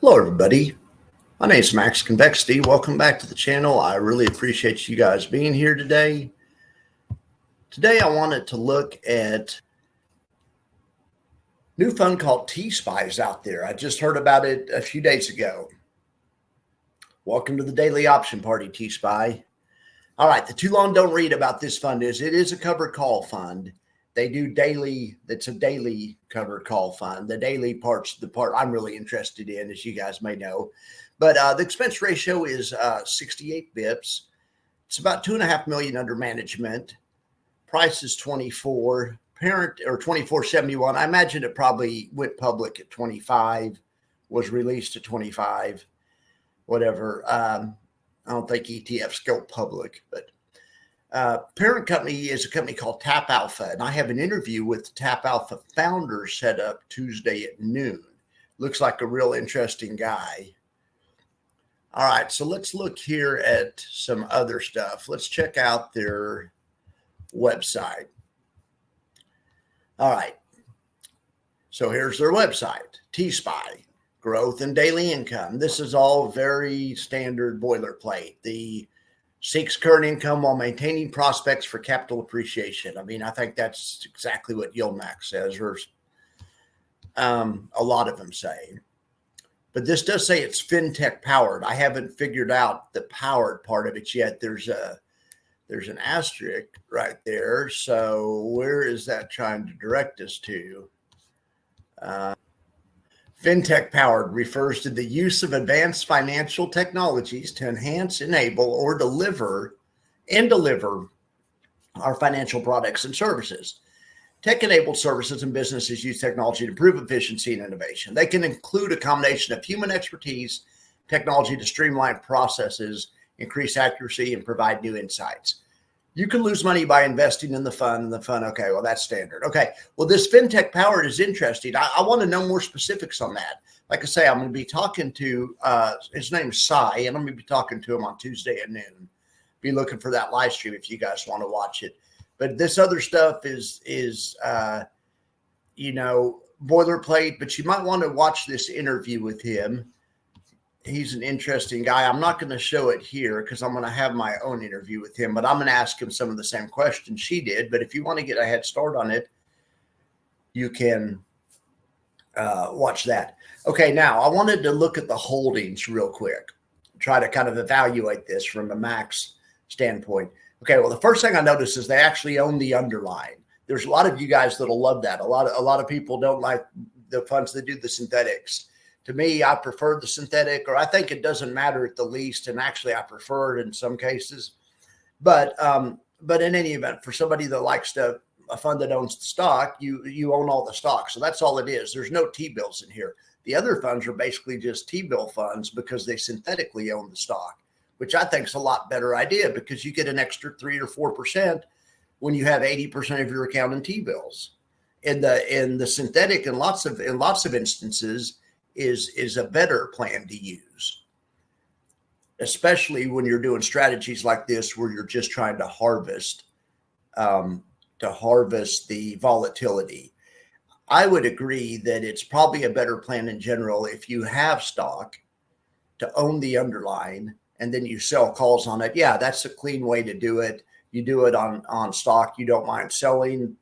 Hello, everybody. My name is Max Convexity. Welcome back to the channel. I really appreciate you guys being here today. Today, I wanted to look at a new fund called TSPY out there. I just heard about it a few days ago. Welcome to the daily option party, TSPY. All right, the too long don't read about this fund is it is a covered call fund. They do daily. It's a daily covered call fund. The daily part's the part I'm really interested in, as you guys may know. But the expense ratio is 68 bips. It's about $2.5 million under management. Price is 24. Parent or 24.71. I imagine it probably went public at 25. Was released at 25. Whatever. I don't think ETFs go public, but. Parent company is a company called TappAlpha, and I have an interview with the TappAlpha founder set up Tuesday at noon. Looks like a real interesting guy. All right, so let's look here at some other stuff. Let's check out their website. All right, so here's their website, TSPY, growth and daily income. This is all very standard boilerplate. The seeks current income while maintaining prospects for capital appreciation. I mean, I think that's exactly what YieldMax says, or a lot of them say. But this does say it's fintech powered. I haven't figured out the powered part of it yet. There's an asterisk right there. So where is that trying to direct us to? Fintech powered refers to the use of advanced financial technologies to enhance, enable, or deliver our financial products and services. Tech-enabled services and businesses use technology to improve efficiency and innovation. They can include a combination of human expertise, technology to streamline processes, increase accuracy, and provide new insights. You can lose money by investing in the fund. Okay, well, that's standard. Okay, well, this fintech powered is interesting. I want to know more specifics on that. Like I say, I'm going to be talking to, his name's Cy, and I'm going to be talking to him on Tuesday at noon. Be looking for that live stream if you guys want to watch it. But this other stuff is boilerplate, but you might want to watch this interview with him. He's an interesting guy. I'm not going to show it here because I'm going to have my own interview with him, but I'm going to ask him some of the same questions she did. But if you want to get a head start on it, you can watch that. Okay, now I wanted to look at the holdings real quick, try to kind of evaluate this from a max standpoint. Okay, well, the first thing I noticed is they actually own the underlying. There's a lot of you guys that'll love that. A lot of people don't like the funds that do the synthetics. To me, I prefer the synthetic, or I think it doesn't matter at the least. And actually, I prefer it in some cases. But in any event, for somebody that likes a fund that owns the stock, you own all the stock. So that's all it is. There's no T-bills in here. The other funds are basically just T-bill funds because they synthetically own the stock, which I think is a lot better idea because you get an extra 3 or 4% when you have 80% of your account in T-bills. In the synthetic, in lots of instances, is a better plan to use, especially when you're doing strategies like this where you're just trying to harvest the volatility. I would agree that it's probably a better plan in general if you have stock to own the underlying and then you sell calls on it. Yeah, that's a clean way to do it. You do it on stock. You don't mind selling,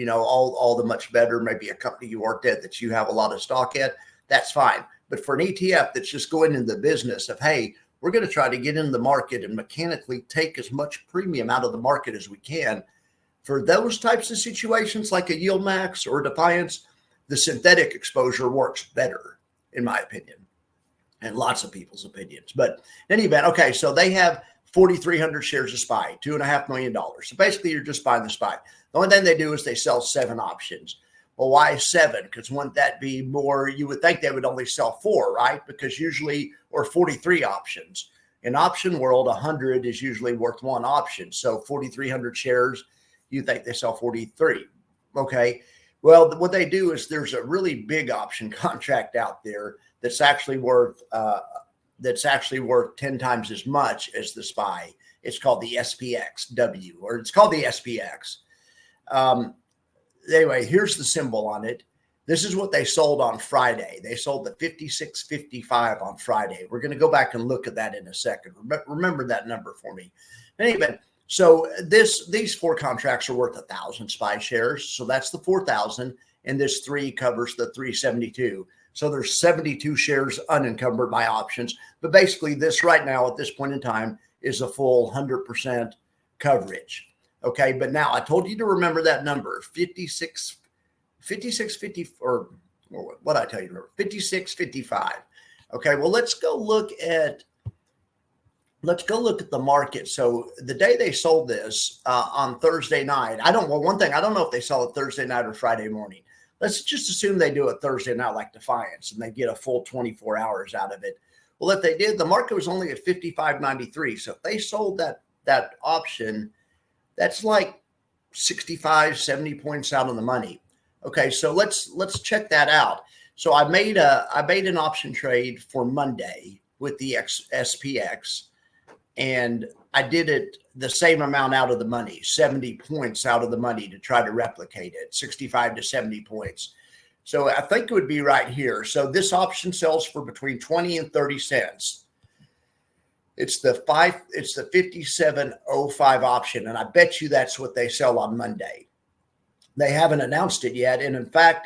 all the much better. Maybe a company you worked at that you have a lot of stock at. That's fine. But for an ETF that's just going into the business of, hey, we're going to try to get into the market and mechanically take as much premium out of the market as we can. For those types of situations like a YieldMax or Defiance, the synthetic exposure works better, in my opinion, and lots of people's opinions. But in any event, okay, so they have 4,300 shares of SPY, $2.5 million. So basically, you're just buying the SPY. The only thing they do is they sell 7 options. Well, why 7? Because wouldn't that be more? You would think they would only sell 4, right? Because usually, or 43 options. In option world, 100 is usually worth 1 option. So 4,300 shares, you think they sell 43. Okay. Well, what they do is there's a really big option contract out there that's actually worth 10 times as much as the SPY. It's called the SPXW, or it's called the SPX. Anyway, here's the symbol on it. This is what they sold on Friday. They sold the 56.55 on Friday. We're going to go back and look at that in a second. Remember that number for me. Anyway, so these 4 contracts are worth 1,000 SPY shares. So that's the 4,000, and this 3 covers the 372. So there's 72 shares unencumbered by options. But basically, this right now at this point in time is a full 100% coverage. Okay, but now I told you to remember that number, 56.50, or what did I tell you to remember? 56.55. Okay, well, let's go look at the market. So the day they sold this on Thursday night, one thing, I don't know if they sell it Thursday night or Friday morning. Let's just assume they do it Thursday night like Defiance and they get a full 24 hours out of it. Well, if they did, the market was only at 55.93. So if they sold that option, that's like 65, 70 points out of the money. Okay, so let's check that out. So I made an option trade for Monday with the SPX, and I did it the same amount out of the money, 70 points out of the money to try to replicate it, 65 to 70 points. So I think it would be right here. So this option sells for between 20 and 30 cents. It's the 57.05 option, and I bet you that's what they sell on Monday. They haven't announced it yet, and in fact,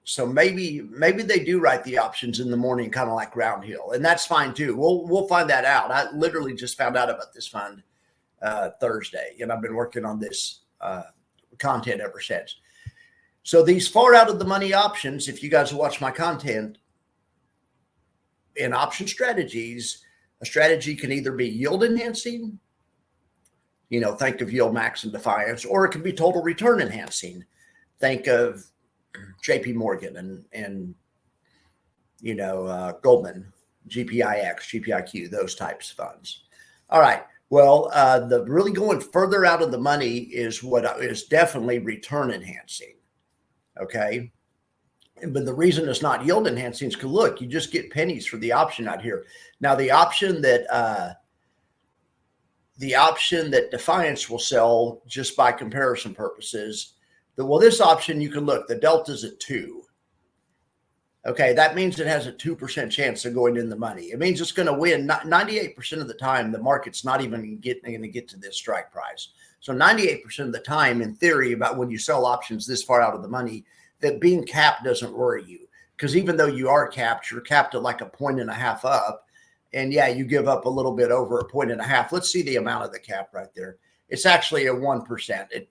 so maybe they do write the options in the morning, kind of like Round Hill, and that's fine too. We'll find that out. I literally just found out about this fund Thursday, and I've been working on this content ever since. So these far out of the money options, if you guys watch my content in option strategies, a strategy can either be yield enhancing, think of Yield Max and Defiance, or it can be total return enhancing. Think of JP Morgan and Goldman, GPIX, GPIQ, those types of funds. All right. Well, the really going further out of the money is what is definitely return enhancing. Okay. But the reason it's not yield enhancing is because, look, you just get pennies for the option out here. Now, the option that Defiance will sell, just by comparison purposes, this option, you can look, the delta's at 2. Okay, that means it has a 2% chance of going in the money. It means it's going to win 98% of the time. The market's not even going to get to this strike price. So 98% of the time, in theory, about when you sell options this far out of the money, that being capped doesn't worry you, because even though you are capped, you're capped at like 1.5 points up. And yeah, you give up a little bit over 1.5 points. Let's see the amount of the cap right there. It's actually a 1%.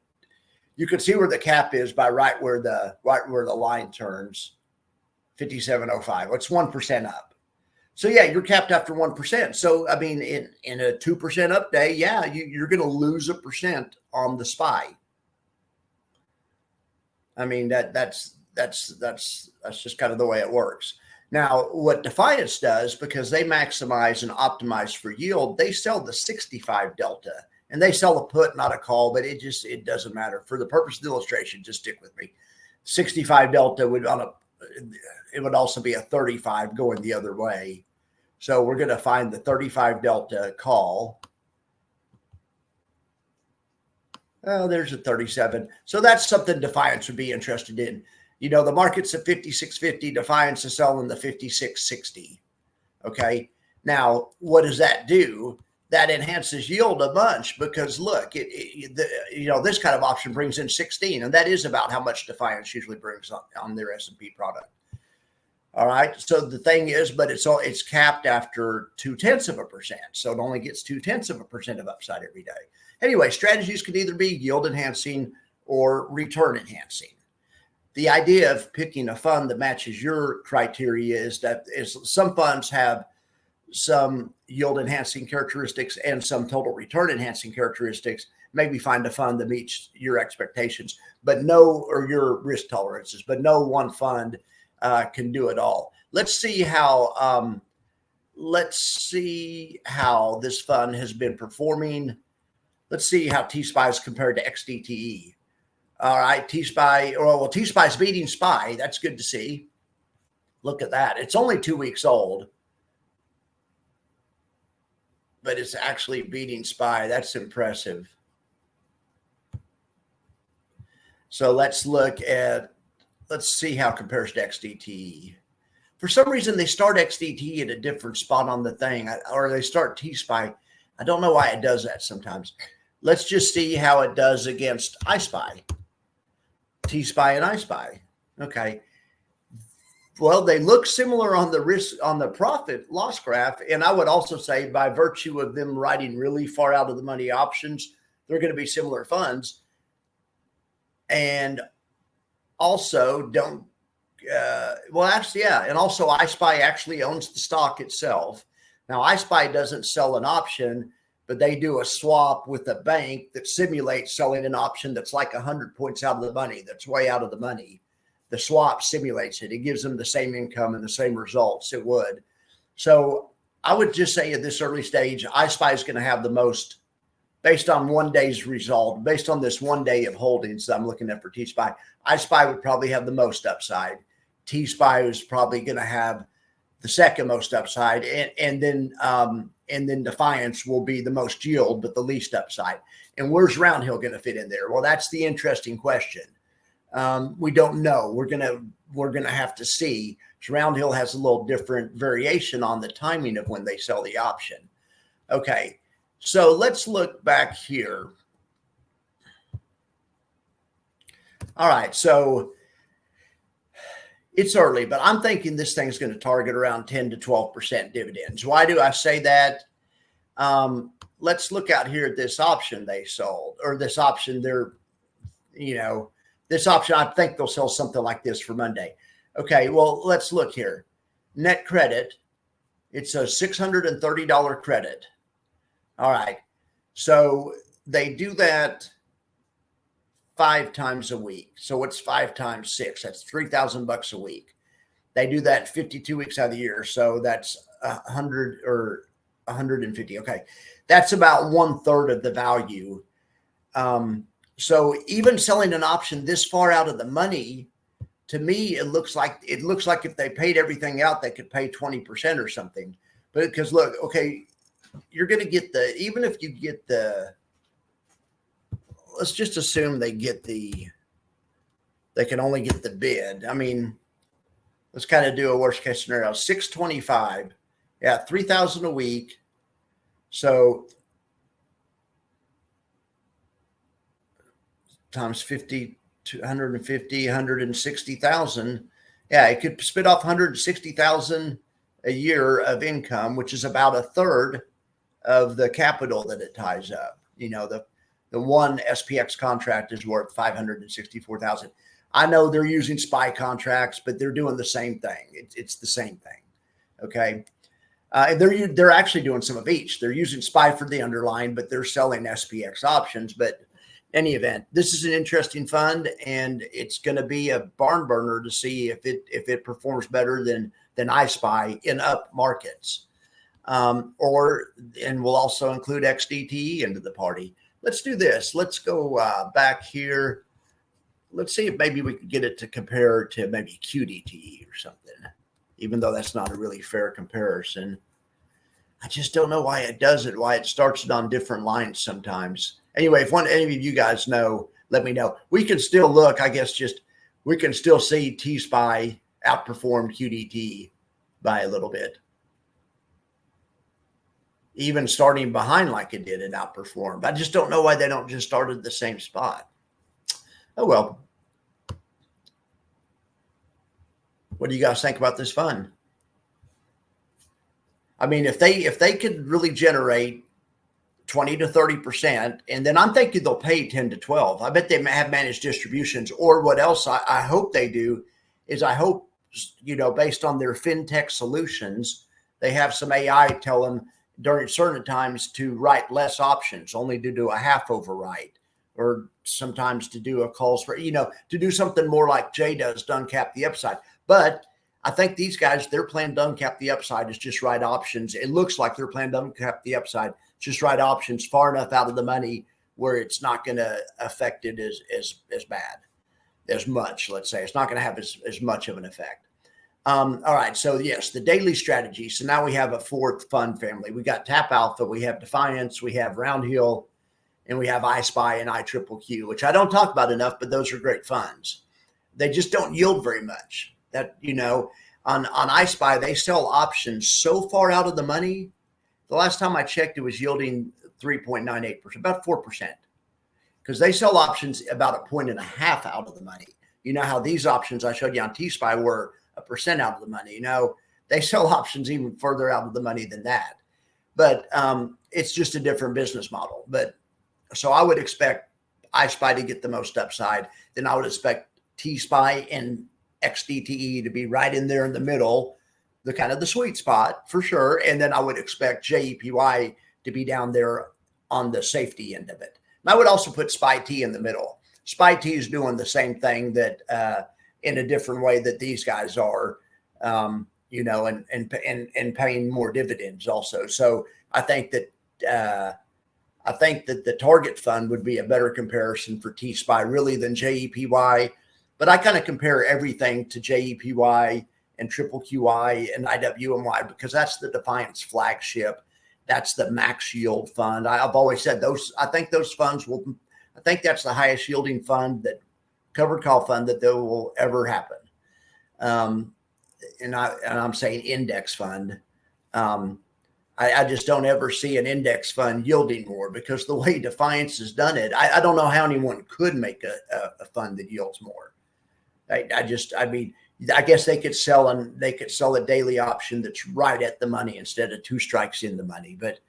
You can see where the cap is by right where the line turns, 57.05. It's 1% up. So yeah, you're capped after 1%. So I mean, in a 2% up day, yeah, you're going to lose 1% on the SPY. I mean, that's just kind of the way it works. Now, what Defiance does, because they maximize and optimize for yield, they sell the 65 delta, and they sell a put, not a call, but it doesn't matter. For the purpose of the illustration, just stick with me. 65 delta would also be a 35 going the other way. So we're going to find the 35 delta call. Oh, there's a 37. So that's something Defiance would be interested in. The market's at 56.50. Defiance is selling the 56.60. Okay. Now, what does that do? That enhances yield a bunch, because look, this kind of option brings in 16, and that is about how much Defiance usually brings on their S&P product. All right. So the thing is, but it's capped after 0.2%. So it only gets 0.2% of upside every day. Anyway, strategies can either be yield enhancing or return enhancing. The idea of picking a fund that matches your criteria is some funds have some yield enhancing characteristics and some total return enhancing characteristics. Maybe find a fund that meets your expectations, or your risk tolerances, but no one fund can do it all. Let's see how this fund has been performing. Let's see how TSPY is compared to XDTE. All right, TSPY, TSPY is beating SPY. That's good to see. Look at that. It's only 2 weeks old, but it's actually beating SPY. That's impressive. So let's look at let's see how it compares to XDT. For some reason, they start XDT at a different spot on the thing, or they start TSPY. I don't know why it does that sometimes. Let's just see how it does against iSpy, TSPY and iSpy. Okay. Well, they look similar on the risk, on the profit loss graph. And I would also say by virtue of them riding really far out of the money options, they're going to be similar funds. And also don't, well, actually, yeah. And also iSpy actually owns the stock itself. Now, iSpy doesn't sell an option, but they do a swap with a bank that simulates selling an option that's like 100 points out of the money, that's way out of the money. The swap simulates it. It gives them the same income and the same results it would. So I would just say at this early stage, iSpy is going to have the most, based on one day's result, based on this 1 day of holdings that I'm looking at for TSPY, iSpy would probably have the most upside. TSPY is probably going to have the second most upside, and then Defiance will be the most yield, but the least upside. And where's Roundhill going to fit in there? Well, that's the interesting question. We don't know. We're gonna have to see. So Roundhill has a little different variation on the timing of when they sell the option. Okay, so let's look back here. All right, so it's early, but I'm thinking this thing's going to target around 10 to 12% dividends. Why do I say that? Let's look out here at this option they sold, or this option they're, this option, I think they'll sell something like this for Monday. Okay, well, let's look here. Net credit, it's a $630 credit. All right, so they do that 5 times a week. So what's 5 times 6? That's $3,000 a week. They do that 52 weeks out of the year. So that's 100 or 150. Okay, that's about 1/3 of the value. So even selling an option this far out of the money, to me, it looks like if they paid everything out, they could pay 20% or something. But because look, okay, you're going to get even if you get let's just assume they can only get the bid. I mean, let's kind of do a worst case scenario. 625, yeah, 3,000 a week. So times 50 to 150, 160,000. Yeah, it could spit off 160,000 a year of income, which is about 1/3 of the capital that it ties up. The one SPX contract is worth 564,000. I know they're using SPY contracts, but they're doing the same thing. It's the same thing. Okay. They're actually doing some of each. They're using SPY for the underlying, but they're selling SPX options. But any event, this is an interesting fund, and it's going to be a barn burner to see if it performs better than iSpy in up markets. And we'll also include XDT into the party. Let's do this. Let's go back here. Let's see if maybe we can get it to compare to maybe QDT or something, even though that's not a really fair comparison. I just don't know why it does it, why it starts it on different lines sometimes. Anyway, if any of you guys know, let me know. We can still look, I guess, we can still see TSPY outperformed QDT by a little bit. Even starting behind like it did and outperformed. I just don't know why they don't just start at the same spot. Oh, well. What do you guys think about this fund? I mean, if they could really generate 20 to 30%, and then I'm thinking they'll pay 10 to 12. I bet they have managed distributions, or what else I hope they do is I hope, based on their fintech solutions, they have some AI tell them during certain times to write less options, only to do a half overwrite, or sometimes to do a calls for, to do something more like Jay does, done cap the upside. But I think these guys, their plan done cap the upside is just write options. It looks like their plan done cap the upside, just write options far enough out of the money where it's not going to affect it as bad, as much, let's say. It's not going to have as much of an effect. All right. So yes, the daily strategy. So now we have a fourth fund family. We got TappAlpha, we have Defiance, we have Roundhill, and we have iSpy and IQQQ, which I don't talk about enough, but those are great funds. they just don't yield very much. That, you know, on iSpy, they sell options so far out of the money. The last time I checked, it was yielding 3.98%, about 4%, because they sell options about 1.5 out of the money. You know how these options I showed you on TSPY were 1% out of the money. You know, they sell options even further out of the money than that. But it's just a different business model. But so I would expect iSpy to get the most upside. Then I would expect TSPY and XDTE to be right in there in the middle, the kind of the sweet spot for sure. And then I would expect JEPY to be down there on the safety end of it. And I would also put SPY-T in the middle. SPY-T is doing the same thing that in a different way that these guys are, you know, and paying more dividends also. So I think that the target fund would be a better comparison for TSPY really than JEPY. But I kind of compare everything to JEPY and TQQY and IWMY because that's the Defiance flagship. That's the max yield fund. I've always said those. I think those funds will. I think that's the highest yielding fund, that covered call fund, that there will ever happen. And I'm saying index fund. I just don't ever see an index fund yielding more because the way Defiance has done it, I don't know how anyone could make a fund that yields more. I mean, I guess they could sell a daily option that's right at the money instead of 2 strikes in the money. But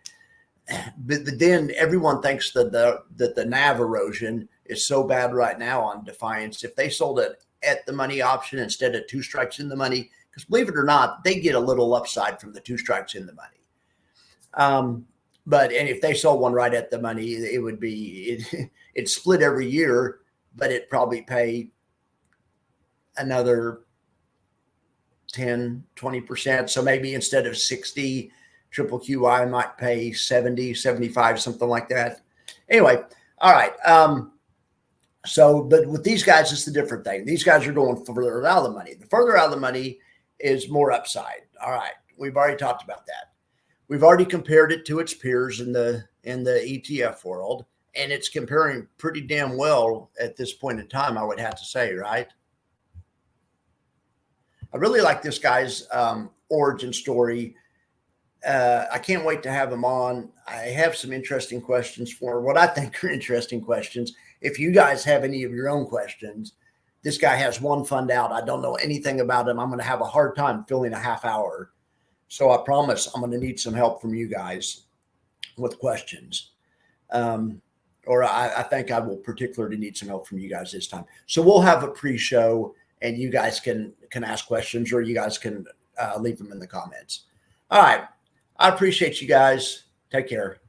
then everyone thinks that the NAV erosion is so bad right now on Defiance. If they sold it at the money option instead of 2 strikes in the money, because believe it or not, they get a little upside from the 2 strikes in the money. But if they sold one right at the money, it would be it's split every year, but it probably pay another 10, 20%. So maybe instead of 60, TQQY might pay 70, 75, something like that. Anyway, all right. So, but with these guys, it's a different thing. These guys are going further out of the money. The further out of the money is more upside. All right. We've already talked about that. We've already compared it to its peers in the ETF world, and it's comparing pretty damn well at this point in time, I would have to say, right? I really like this guy's origin story. I can't wait to have him on. I have some interesting questions for what I think are interesting questions. If you guys have any of your own questions, this guy has one fund out. I don't know anything about him. I'm going to have a hard time filling a half hour. So I promise I'm going to need some help from you guys with questions. Or I think I will particularly need some help from you guys this time. So we'll have a pre-show and you guys can ask questions, or you guys can leave them in the comments. All right. I appreciate you guys. Take care.